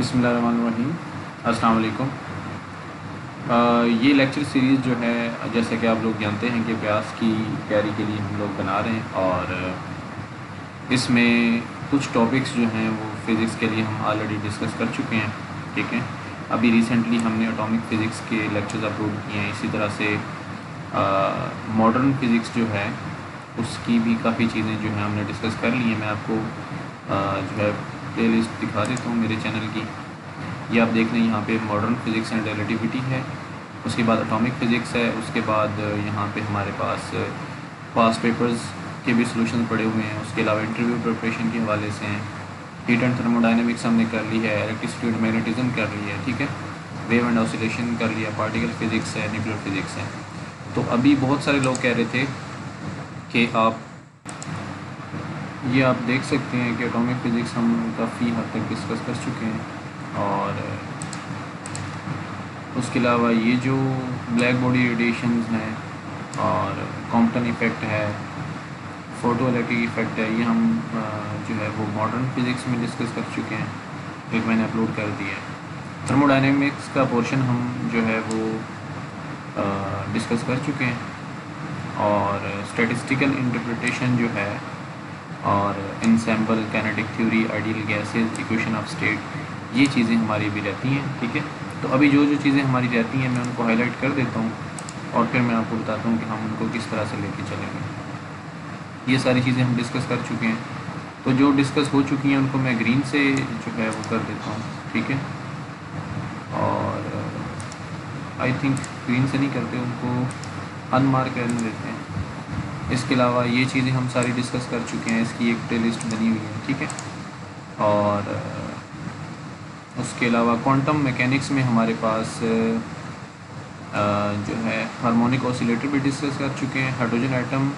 बिस्मिल्लाहिर्रहमानिर्रहीम। अस्सलाम वालेकुम। ये लेक्चर सीरीज़ जो है, जैसे कि आप लोग जानते हैं कि प्यास की तैयारी के लिए हम लोग बना रहे हैं, और इसमें कुछ टॉपिक्स जो हैं वो फ़िज़िक्स के लिए हम ऑलरेडी डिस्कस कर चुके हैं। ठीक है, अभी रिसेंटली हमने एटॉमिक फ़िज़िक्स के लेक्चर्स अपलोड किए हैं। इसी तरह से मॉडर्न फ़िज़िक्स जो है उसकी भी काफ़ी चीज़ें जो हैं हमने डिस्कस कर ली हैं। मैं आपको जो है प्लेलिस्ट दिखा देता हूँ मेरे चैनल की। ये आप देख लें, यहाँ पे मॉडर्न फिज़िक्स एंड रिलेटिविटी है, उसके बाद एटॉमिक फ़िज़िक्स है, उसके बाद यहाँ पे हमारे पास पास्ट पेपर्स के भी सॉल्यूशन पड़े हुए हैं। उसके अलावा इंटरव्यू प्रिपरेशन के हवाले से हैं। हीट एंड थर्मोडायनेमिक्स हमने कर ली है, इलेक्ट्रिसिटी एंड मैग्नेटिज्म कर ली है, ठीक है, वेव एंड ऑसिलेशन कर लिया, पार्टिकल फ़िज़िक्स है, न्यूक्लियर फ़िज़िक्स है। तो अभी बहुत सारे लोग कह रहे थे कि ये आप देख सकते हैं कि एटॉमिक फ़िज़िक्स हम काफ़ी हद तक डिस्कस कर चुके हैं, और उसके अलावा ये जो ब्लैक बॉडी रेडिएशंस हैं और कॉम्पटन इफ़ेक्ट है, फ़ोटो इलेक्ट्रिक इफ़ेक्ट है, ये हम जो है वो मॉडर्न फिज़िक्स में डिस्कस कर चुके हैं, एक मैंने अपलोड कर दिया है। थर्मोडायनेमिक्स का पोर्शन हम जो है वो डिस्कस कर चुके हैं, और स्टैटिस्टिकल इंटरप्रिटेशन जो है, और ensemble kinetic theory, ideal gases, equation of state, ये चीज़ें हमारी भी रहती हैं। ठीक है, तो अभी जो जो चीज़ें हमारी रहती हैं मैं उनको हाईलाइट कर देता हूँ, और फिर मैं आपको बताता हूँ कि हम उनको किस तरह से लेके चलेंगे। ये सारी चीज़ें हम डिस्कस कर चुके हैं, तो जो डिस्कस हो चुकी हैं उनको मैं ग्रीन से जो है वो कर देता हूँ। ठीक है, और आई थिंक ग्रीन से नहीं करते, उनको अनमार्क करने देते हैं। इसके अलावा ये चीज़ें हम सारी डिस्कस कर चुके हैं, इसकी एक प्लेलिस्ट बनी हुई है। ठीक है, और उसके अलावा क्वांटम मैकेनिक्स में हमारे पास जो है हार्मोनिक ऑसिलेटर भी डिस्कस कर चुके हैं, हाइड्रोजन एटम,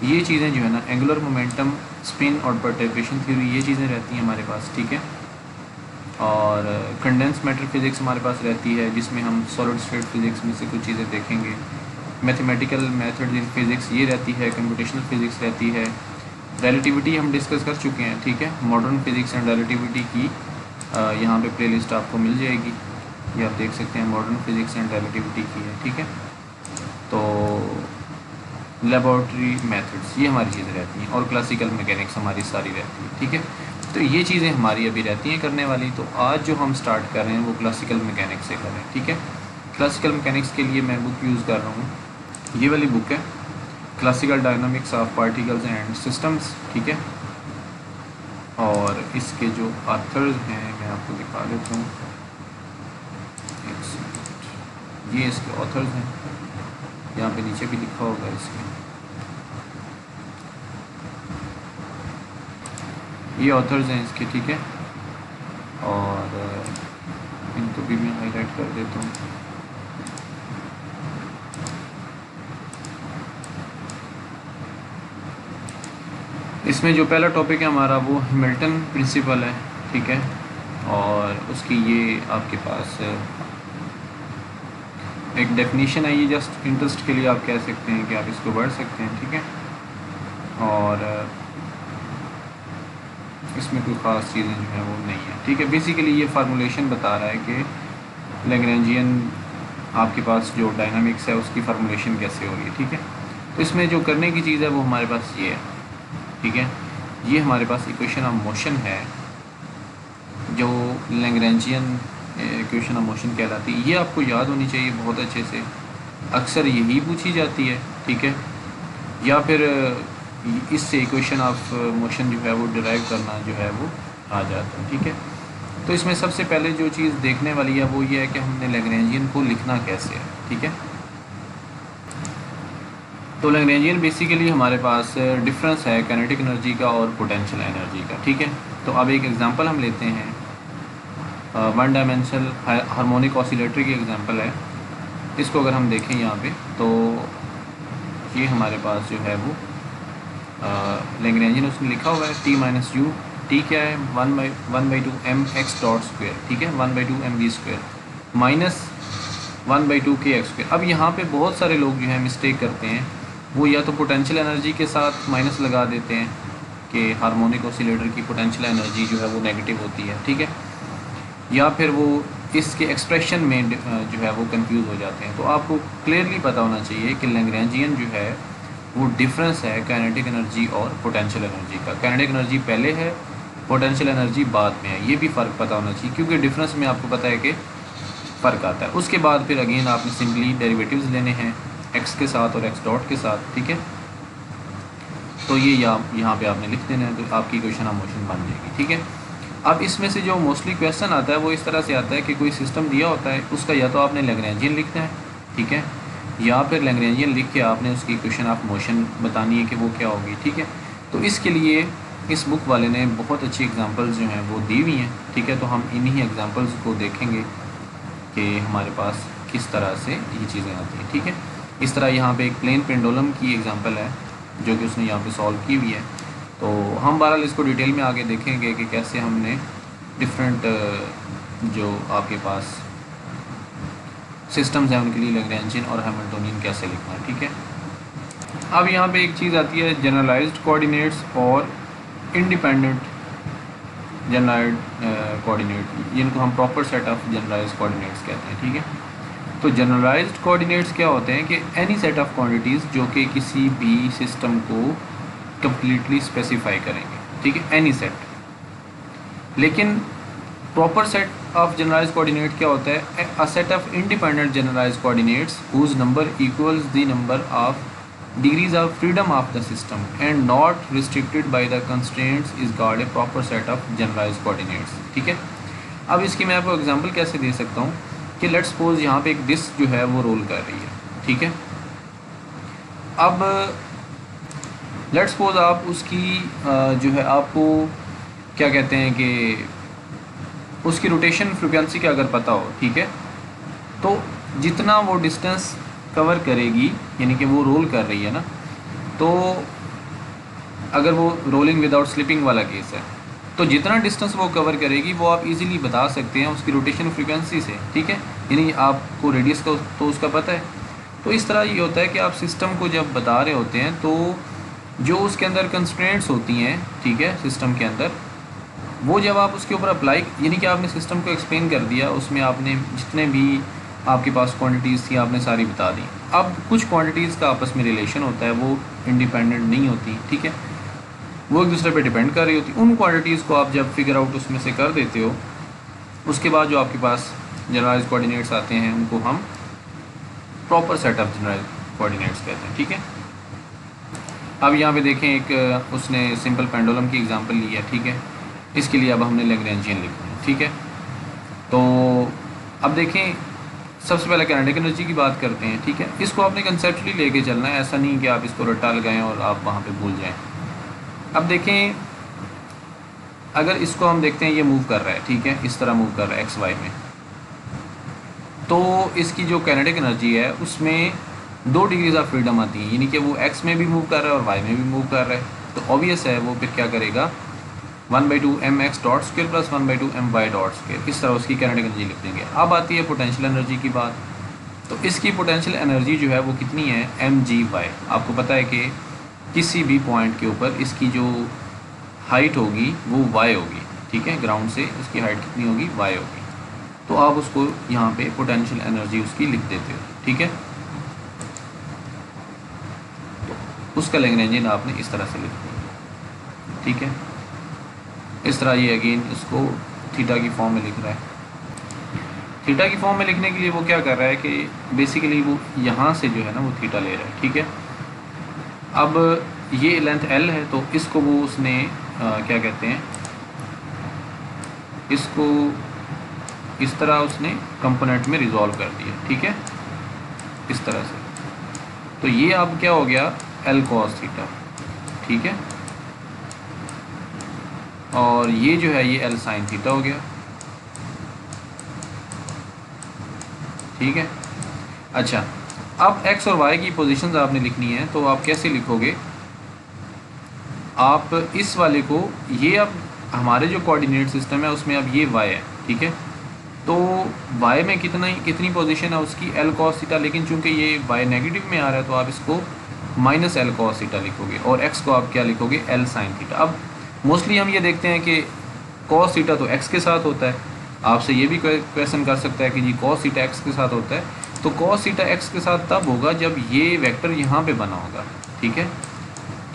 ये चीज़ें जो है ना, एंगुलर मोमेंटम, स्पिन और परटर्बेशन थ्योरी, ये चीज़ें रहती हैं हमारे पास। ठीक है, और कंडेंस मैटर फिज़िक्स हमारे पास रहती है, जिसमें हम सॉलिड स्टेट फिज़िक्स में से कुछ चीज़ें देखेंगे। मैथमेटिकल मेथड इन फिज़िक्स ये रहती है, कंप्यूटेशनल फिज़िक्स रहती है। रिलेटिविटी हम डिस्कस कर चुके हैं। ठीक है, मॉडर्न फिज़िक्स एंड रिलेटिविटी की यहाँ पे प्लेलिस्ट आपको मिल जाएगी, ये आप देख सकते हैं, मॉडर्न फिज़िक्स एंड रिलेटिविटी की है। ठीक है, तो लेबॉरेटरी मेथड्स ये हमारी चीज़ें रहती हैं, और क्लासिकल मैकेनिक्स हमारी सारी रहती है। ठीक है, तो ये चीज़ें हमारी अभी रहती हैं करने वाली। तो आज जो हम स्टार्ट कर रहे हैं वो क्लासिकल मैकेनिक्स से कर रहे हैं। ठीक है, क्लासिकल मैकेनिक्स के लिए मैं बुक यूज़ कर रहा हूँ, ये वाली बुक है, classical dynamics of particles and systems. ठीक है, और इसके जो ऑथर्स हैं मैं आपको दिखा देता हूँ, एक सेकंड, ये इसके ऑथर्स हैं, यहाँ पे नीचे भी लिखा होगा इसमें, ये ऑथर्स हैं इसके। ठीक है, और इनको भी मैं हाईलाइट कर देता हूँ। इसमें जो पहला टॉपिक है हमारा वो हैमिल्टन प्रिंसिपल है। ठीक है, और उसकी ये आपके पास एक डेफिनेशन है, ये जस्ट इंटरेस्ट के लिए आप कह सकते हैं कि आप इसको पढ़ सकते हैं। ठीक है, और इसमें कोई ख़ास चीज़ें जो है वो नहीं है। ठीक है, बेसिकली ये फार्मूलेशन बता रहा है कि लैग्रेंजियन आपके पास जो डायनामिक्स है उसकी फार्मूलेशन कैसे होगी। ठीक है, तो इसमें जो करने की चीज़ है वो हमारे पास ये है। ठीक है, ये हमारे पास इक्वेशन ऑफ मोशन है, जो लैग्रेंजियन इक्वेशन ऑफ मोशन कहलाती है। ये आपको याद होनी चाहिए बहुत अच्छे से, अक्सर यही पूछी जाती है। ठीक है, या फिर इससे इक्वेशन ऑफ मोशन जो है वो डिराइव करना जो है वो आ जाता है। ठीक है, तो इसमें सबसे पहले जो चीज़ देखने वाली है वो ये है कि हमने लैग्रेंजियन को लिखना कैसे है। ठीक है, तो लैग्रेंजियन बेसिकली हमारे पास डिफरेंस है काइनेटिक एनर्जी का और पोटेंशियल एनर्जी का। ठीक है, तो अब एक एग्जांपल हम लेते हैं, वन डायमेंशनल हार्मोनिक ऑसिलेटर की एग्जांपल है। इसको अगर हम देखें यहाँ पे, तो ये हमारे पास जो है वो लैग्रेंजियन उसने लिखा हुआ है टी माइनस यू, टी क्या है, one by two M X dot square. ठीक है, 1/2 एम वी स्क्वेयर माइनस 1/2 के एक्स स्क्वेयर। अब यहाँ पे बहुत सारे लोग जो है मिस्टेक करते हैं, वो या तो पोटेंशियल एनर्जी के साथ माइनस लगा देते हैं कि हार्मोनिक ऑसिलेटर की पोटेंशियल एनर्जी जो है वो नेगेटिव होती है। ठीक है, या फिर वो इसके एक्सप्रेशन में जो है वो कंफ्यूज हो जाते हैं। तो आपको क्लियरली पता होना चाहिए कि लैग्रेंजियन जो है वो डिफरेंस है काइनेटिक एनर्जी और पोटेंशियल एनर्जी का। काइनेटिक एनर्जी पहले है, पोटेंशियल एनर्जी बाद में है, ये भी फ़र्क पता होना चाहिए, क्योंकि डिफरेंस में आपको पता है कि फ़र्क आता है। उसके बाद फिर अगेन आपने सिंपली डेरिवेटिव्स लेने हैं एक्स के साथ और एक्स डॉट के साथ, ठीक है। तो ये यहाँ पे आपने लिख देना है, तो आपकी इक्वेशन ऑफ मोशन बन जाएगी, ठीक है। अब इसमें से जो मोस्टली क्वेश्चन आता है वो इस तरह से आता है कि कोई सिस्टम दिया होता है, उसका या तो आपने लैग्रेंजियन लिखना है, ठीक है, या फिर लैग्रेंजियन लिख के आपने उसकी इक्वेशन ऑफ मोशन बतानी है कि वो क्या होगी, ठीक है। तो इसके लिए इस बुक वाले ने बहुत अच्छी एग्जांपल्स जो हैं वो दी हुई हैं, ठीक है। तो हम इन्हीं एग्जांपल्स को देखेंगे कि हमारे पास किस तरह से ये चीज़ें आती हैं, ठीक है। इस तरह यहाँ पे एक प्लेन पेंडुलम की एग्जांपल है जो कि उसने यहाँ पे सॉल्व की हुई है। तो हम बहरहाल इसको डिटेल में आगे देखेंगे कि कैसे हमने डिफरेंट जो आपके पास सिस्टम्स हैं उनके लिए लैग्रेंजियन और हैमिल्टोनियन कैसे लिखना है, ठीक है। अब यहाँ पे एक चीज़ आती है जनरलाइज्ड कोऑर्डिनेट्स और इंडिपेंडेंट जनरलाइज्ड कोऑर्डिनेट, जिनको हम proper set of generalised coordinates कहते हैं, ठीक है। तो जनरलाइज्ड कोऑर्डिनेट्स क्या होते हैं कि एनी सेट ऑफ क्वांटिटीज़ जो कि किसी भी सिस्टम को कम्प्लीटली स्पेसिफाई करेंगे, ठीक है, एनी सेट। लेकिन proper set of generalised coordinate क्या होता है, a set of independent generalised coordinates whose number equals the number of degrees of freedom of the system and not restricted by the constraints is called a proper set of generalised coordinates, ठीक है। अब इसकी मैं आपको example कैसे दे सकता हूँ कि लेट्स सपोज यहाँ पे एक डिस्क जो है वो रोल कर रही है, ठीक है। अब लेट्स सपोज आप उसकी जो है आपको क्या कहते हैं कि उसकी रोटेशन फ्रिक्वेंसी का अगर पता हो, ठीक है, तो जितना वो डिस्टेंस कवर करेगी, यानी कि वो रोल कर रही है ना, तो अगर वो रोलिंग विदाउट स्लिपिंग वाला केस है तो जितना डिस्टेंस वो कवर करेगी वो आप इजीली बता सकते हैं उसकी रोटेशन फ्रीक्वेंसी से, ठीक है। यानी आपको रेडियस का तो उसका पता है। तो इस तरह ये होता है कि आप सिस्टम को जब बता रहे होते हैं तो जो उसके अंदर कंस्ट्रेंट्स होती हैं, ठीक है, सिस्टम के अंदर, वो जब आप उसके ऊपर अप्लाई, यानी कि आपने सिस्टम को एक्सप्लेन कर दिया, उसमें आपने जितने भी आपके पास क्वांटिटीज़ थी आपने सारी बता दी। अब कुछ क्वांटिटीज़ का आपस में रिलेशन होता है, वो इंडिपेंडेंट नहीं होती, ठीक है, वो एक दूसरे पे डिपेंड कर रही होती। उन क्वांटिटीज़ को आप जब फिगर आउट उसमें से कर देते हो, उसके बाद जो आपके पास जनरलाइज्ड कोऑर्डिनेट्स आते हैं उनको हम proper set of generalised coordinates कहते हैं, ठीक है। अब यहाँ पे देखें एक उसने सिंपल पेंडुलम की एग्जांपल ली है, ठीक है। इसके लिए अब हमने लैग्रेंजियन लिखना है, ठीक है। तो अब देखें सबसे पहले काइनेटिक एनर्जी की बात करते हैं, ठीक है। इसको आपने कंसेप्चुअली लेके चलना है, ऐसा नहीं कि आप इसको रट्टा लगाएं और आप वहाँ पे भूल जाएं। अब देखें अगर इसको हम देखते हैं ये मूव कर रहा है, ठीक है, इस तरह मूव कर रहा है एक्स वाई में, तो इसकी जो काइनेटिक एनर्जी है उसमें 2 डिग्रीज ऑफ फ्रीडम आती है, यानी कि वो एक्स में भी मूव कर रहा है और वाई में भी मूव कर रहा है। तो ऑब्वियस है वो फिर क्या करेगा, 1/2 mx dot square plus 1/2 my dot square, इस तरह उसकी काइनेटिक एनर्जी लिख देंगे। अब आती है पोटेंशियल एनर्जी की बात। तो इसकी पोटेंशियल एनर्जी जो है वो कितनी है, mg/। आपको पता है कि किसी भी पॉइंट के ऊपर इसकी जो हाइट होगी वो y होगी, ठीक है, ग्राउंड से उसकी हाइट कितनी होगी, y होगी। तो आप उसको यहाँ पे पोटेंशियल एनर्जी उसकी लिख देते हो, ठीक है। तो उसका लैग्रेंजियन आपने इस तरह से लिख दिया, ठीक है। इस तरह ये अगेन इसको थीटा की फॉर्म में लिख रहा है। थीटा की फॉर्म में लिखने के लिए वो क्या कर रहा है कि बेसिकली वो यहाँ से जो है ना वो थीटा ले रहा है, ठीक है। अब ये लेंथ l है तो इसको वो उसने क्या कहते हैं, इसको इस तरह उसने कंपोनेंट में रिजॉल्व कर दिया, ठीक है, इस तरह से। तो ये अब क्या हो गया, l cos थीटा, ठीक है, और ये जो है ये l sin थीटा हो गया, ठीक है। अच्छा, अब x और y की पोजीशंस आपने लिखनी है, तो आप कैसे लिखोगे, आप इस वाले को, ये अब हमारे जो कोऑर्डिनेट सिस्टम है उसमें अब ये y है, ठीक है। तो y में कितनी पोजीशन है उसकी, l cos थीटा, लेकिन चूंकि ये y नेगेटिव में आ रहा है तो आप इसको माइनस l cos थीटा लिखोगे और x को आप क्या लिखोगे, l sin थीटा। अब मोस्टली हम ये देखते हैं कि cos थीटा तो x के साथ होता है, आपसे ये भी क्वेश्चन कर सकता है कि जी कॉस थीटा एक्स के साथ होता है, तो कॉस थीटा एक्स के साथ तब होगा जब ये वेक्टर यहाँ पे बना होगा, ठीक है।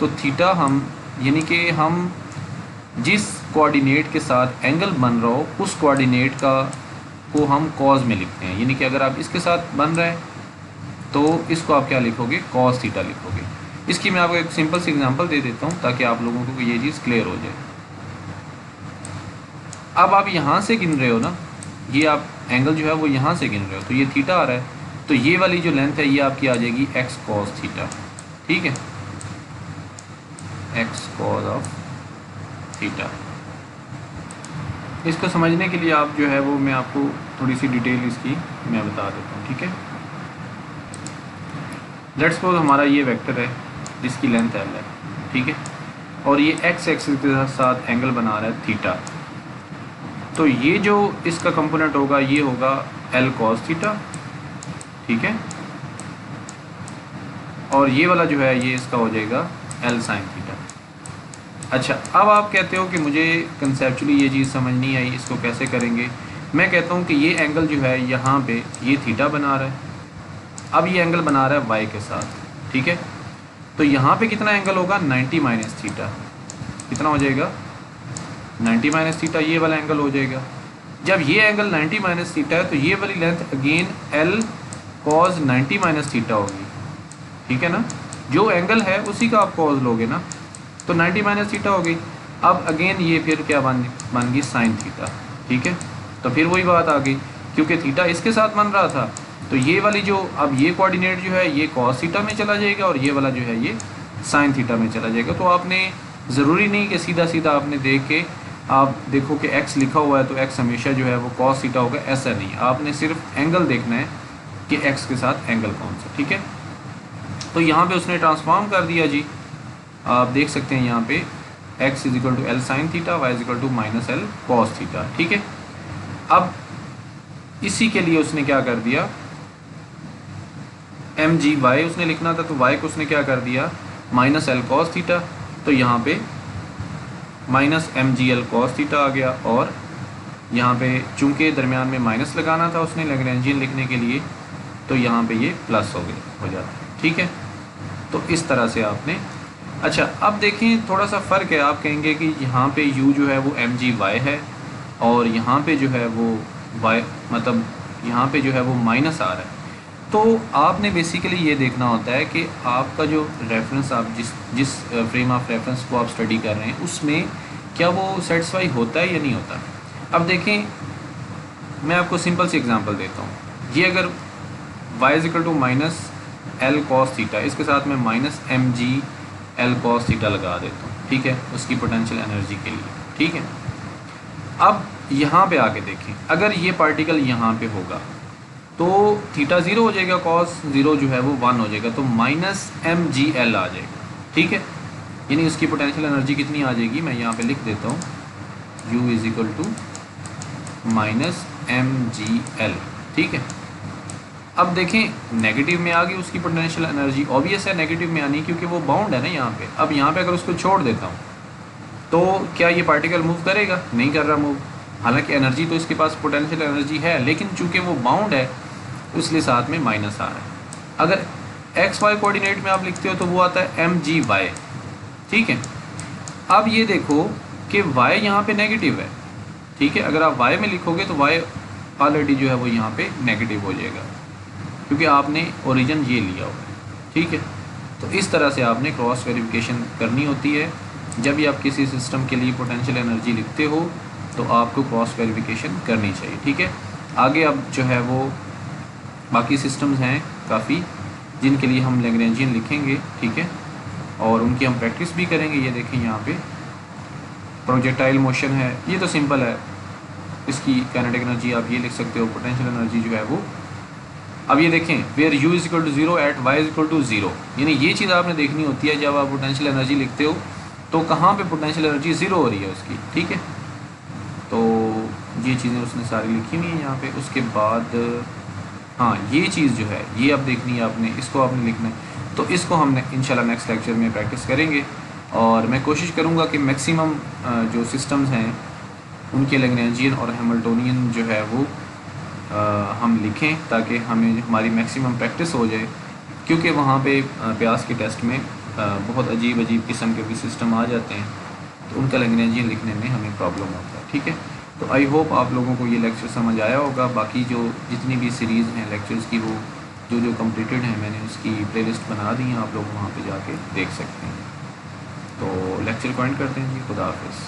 तो थीटा हम यानी कि हम जिस कोऑर्डिनेट के साथ एंगल बन रहा हो उस कोऑर्डिनेट का को हम कॉस में लिखते हैं, यानी कि अगर आप इसके साथ बन रहे हैं तो इसको आप क्या लिखोगे, कॉस थीटा लिखोगे। इसकी मैं आपको एक सिंपल सी एग्जांपल दे देता हूँ ताकि आप लोगों को ये चीज़ क्लियर हो जाए। अब आप यहाँ से गिन रहे हो ना, ये आप एंगल जो है वो यहाँ से गिन रहे हो, तो ये थीटा आ रहा है, तो ये वाली जो लेंथ है ये आपकी आ जाएगी एक्स कॉस थीटा, ठीक है, एक्स कॉस ऑफ थीटा। इसको समझने के लिए आप जो है वो मैं आपको थोड़ी सी डिटेल इसकी मैं बता देता हूँ, ठीक है। लेट्स सपोज हमारा ये वेक्टर है जिसकी लेंथ एल है, ठीक है, और ये एक्स एक्सिस के साथ एंगल बना रहा है थीटा। तो ये जो इसका कंपोनेंट होगा ये होगा एल कॉस थीटा, ठीक है, और ये वाला जो है ये इसका हो जाएगा एल साइन थीटा। अच्छा, अब आप कहते हो कि मुझे कंसेप्चुअली ये चीज़ समझ नहीं आई, इसको कैसे करेंगे। मैं कहता हूँ कि ये एंगल जो है यहाँ पे ये थीटा बना रहा है, अब ये एंगल बना रहा है वाई के साथ, ठीक है। तो यहाँ पे कितना एंगल होगा, 90 माइनस थीटा, कितना हो जाएगा 90 माइनस थीटा, ये वाला एंगल हो जाएगा। जब ये एंगल 90 माइनस थीटा है तो ये वाली length again L cause 90 minus theta होगी, ठीक है ना, जो एंगल है उसी का आप कॉज लोगे ना, तो 90 माइनस थीटा हो गई। अब अगेन ये फिर क्या बन गई साइन थीटा, ठीक है। तो फिर वही बात आ गई, क्योंकि थीटा इसके साथ बन रहा था तो ये वाली जो अब ये कोऑर्डिनेट जो है ये कॉस थीटा में चला जाएगा और ये वाला जो है ये साइन थीटा में चला जाएगा। तो आपने ज़रूरी नहीं कि सीधा सीधा आपने देख के आप देखो कि x लिखा हुआ है तो x हमेशा जो है वो कॉस थीटा होगा, ऐसा नहीं, आपने सिर्फ एंगल देखना है कि x के साथ एंगल कौन सा, ठीक है। तो यहाँ पे उसने ट्रांसफॉर्म कर दिया जी, आप देख सकते हैं यहाँ पे x is equal to L sine theta, y is equal to minus L cos theta, ठीक है। अब इसी के लिए उसने क्या कर दिया, एम जी वाई उसने लिखना था तो y को उसने क्या कर दिया माइनस एल कॉस थीटा, तो यहाँ पे minus M G L cos theta आ गया, और यहाँ पे चूंकि दरमियान में माइनस लगाना था उसने लैग्रेंजियन लिखने के लिए, तो यहाँ पे ये प्लस हो जाता है, ठीक है। तो इस तरह से आपने, अच्छा अब देखें थोड़ा सा फ़र्क है, आप कहेंगे कि यहाँ पे u जो है वो एम जी वाई है और यहाँ पे जो है वो y मतलब यहाँ पे जो है वो माइनस आ रहा है। तो आपने बेसिकली ये देखना होता है कि आपका जो रेफरेंस, आप जिस फ्रेम ऑफ रेफरेंस को आप स्टडी कर रहे हैं उसमें क्या वो सेटिस्फाई होता है या नहीं होता। अब देखें मैं आपको सिंपल सी एग्जांपल देता हूँ, ये अगर y is equal to minus L cos theta, इसके साथ मैं minus M G L cos theta लगा देता हूँ, ठीक है, उसकी पोटेंशियल एनर्जी के लिए, ठीक है। अब यहाँ पे आके देखें, अगर ये पार्टिकल यहाँ पे होगा तो थीटा 0 हो जाएगा, कॉस 0 जो है वो 1 हो जाएगा, तो माइनस एम जी एल आ जाएगा, ठीक है, यानी उसकी पोटेंशियल एनर्जी कितनी आ जाएगी, मैं यहाँ पे लिख देता हूँ u is equal to minus M G L, ठीक है। अब देखें नेगेटिव में आ गई उसकी पोटेंशियल एनर्जी, ऑब्वियस है नेगेटिव में आनी क्योंकि वो बाउंड है ना यहाँ पे। अब यहाँ पे अगर उसको छोड़ देता हूँ तो क्या ये पार्टिकल मूव करेगा, नहीं कर रहा मूव, हालांकि एनर्जी तो इसके पास पोटेंशियल एनर्जी है, लेकिन चूंकि वो बाउंड है इसलिए साथ में माइनस आ रहा है। अगर एक्स वाई कोऑर्डिनेट में आप लिखते हो तो वो आता है एम जी वाई, ठीक है। अब ये देखो कि y यहाँ पे नेगेटिव है, ठीक है, अगर आप y में लिखोगे तो y ऑलरेडी जो है वो यहाँ पे नेगेटिव हो जाएगा क्योंकि आपने ओरिजिन ये लिया हुआ है, ठीक है। तो इस तरह से आपने क्रॉस वेरिफिकेशन करनी होती है, जब भी आप किसी सिस्टम के लिए पोटेंशियल एनर्जी लिखते हो तो आपको क्रॉस वेरिफिकेशन करनी चाहिए, ठीक है। आगे अब जो है वो बाकी सिस्टम्स हैं काफ़ी जिनके लिए हम लैग्रेंजियन लिखेंगे, ठीक है, और उनकी हम प्रैक्टिस भी करेंगे। ये देखें यहाँ पे प्रोजेक्टाइल मोशन है, ये तो सिंपल है, इसकी काइनेटिक एनर्जी आप ये लिख सकते हो, पोटेंशियल एनर्जी जो है वो। अब ये देखें where u is equal to 0 at y is equal to 0, यानी ये चीज़ आपने देखनी होती है जब आप पोटेंशियल एनर्जी लिखते हो तो कहाँ पे पोटेंशियल एनर्जी 0 हो रही है उसकी, ठीक है। तो ये चीज़ें उसने सारी लिखी हुई हैं यहाँ पे। उसके बाद हाँ ये चीज़ जो है ये अब देखनी है आपने, इसको आपने लिखना है, तो इसको हम इंशाल्लाह नेक्स्ट लेक्चर में प्रैक्टिस करेंगे और मैं कोशिश करूँगा कि मैक्सिमम जो सिस्टम्स हैं उनके लैग्रेंजियन और हैमिल्टोनियन जो है वो हम लिखें, ताकि हमें हमारी मैक्सिमम प्रैक्टिस हो जाए, क्योंकि वहाँ पे प्यास के टेस्ट में बहुत अजीब अजीब किस्म के भी सिस्टम आ जाते हैं, तो उनका लैग्रेंजियन लिखने में हमें प्रॉब्लम होता है। ठीक है, तो आई होप आप लोगों को ये लेक्चर समझ आया होगा। बाकी जो जितनी भी सीरीज़ हैं लेक्चर्स की, वो जो कंप्लीटेड हैं मैंने उसकी प्लेलिस्ट बना दी है, आप लोग वहाँ पे जाके देख सकते हैं। तो लेक्चर को एंड करते हैं जी, खुदा हाफिज़।